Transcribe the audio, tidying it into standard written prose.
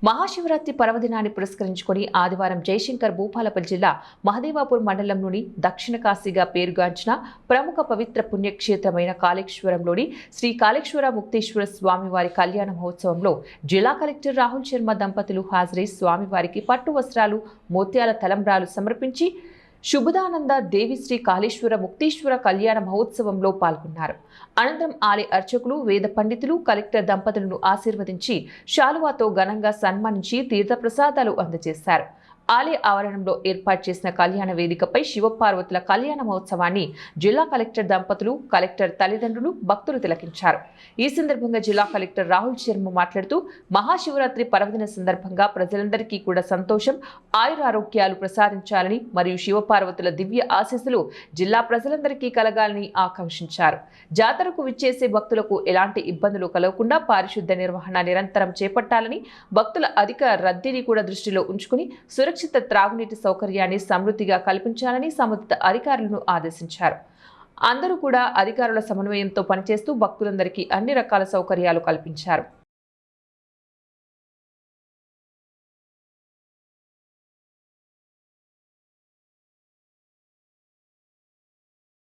మహాశివరాత్రి పర్వదినాన్ని పురస్కరించుకొని ఆదివారం జయశంకర్ భూపాలపల్లి జిల్లా మహదేవాపూర్ మండలంలోని దక్షిణ కాశీగా పేరుగాంచిన ప్రముఖ పవిత్ర పుణ్యక్షేత్రమైన కాళేశ్వరంలోని శ్రీ కాళేశ్వర ముక్తేశ్వర స్వామివారి కళ్యాణ మహోత్సవంలో జిల్లా కలెక్టర్ రాహుల్ శర్మ దంపతులు హాజరై స్వామివారికి పట్టు వస్త్రాలు ముత్యాల తలంబ్రాలు సమర్పించి శుభదానంద దేవి శ్రీ కాళేశ్వర ముక్తేశ్వర కళ్యాణ మహోత్సవంలో పాల్గొన్నారు. అనంతరం ఆలయ అర్చకులు, వేద పండితులు కలెక్టర్ దంపతులను ఆశీర్వదించి శాలువాతో ఘనంగా సన్మానించి తీర్థప్రసాదాలు అందజేశారు. ఆలయ ఆవరణంలో ఏర్పాటు చేసిన కళ్యాణ వేదికపై శివపార్వతుల కళ్యాణ మహోత్సవాన్ని జిల్లా కలెక్టర్ దంపతులు, కలెక్టర్ తల్లిదండ్రులు, భక్తులు తిలకించారు. ఈ సందర్భంగా జిల్లా కలెక్టర్ రాహుల్ శర్మ మాట్లాడుతూ మహాశివరాత్రి పర్వదిన సందర్భంగా ప్రజలందరికీ కూడా సంతోషం, ఆయురారోగ్యాలు ప్రసాదించాలని మరియు శివపార్వతుల దివ్య ఆశీస్సులు జిల్లా ప్రజలందరికీ కలగాలని ఆకాంక్షించారు. జాతరకు విచ్చేసే భక్తులకు ఎలాంటి ఇబ్బందులు కలగకుండా పారిశుద్ధ నిర్వహణ నిరంతరం చేపట్టాలని, భక్తుల అధిక రద్దీని కూడా దృష్టిలో ఉంచుకుని సురక్షిత త్రాగునీటి సౌకర్యాన్ని సమృద్ధిగా కల్పించాలని సంబంధిత అధికారులను ఆదేశించారు. అందరూ కూడా అధికారుల సమన్వయంతో పనిచేస్తూ భక్తులందరికీ అన్ని రకాల సౌకర్యాలు కల్పించారు.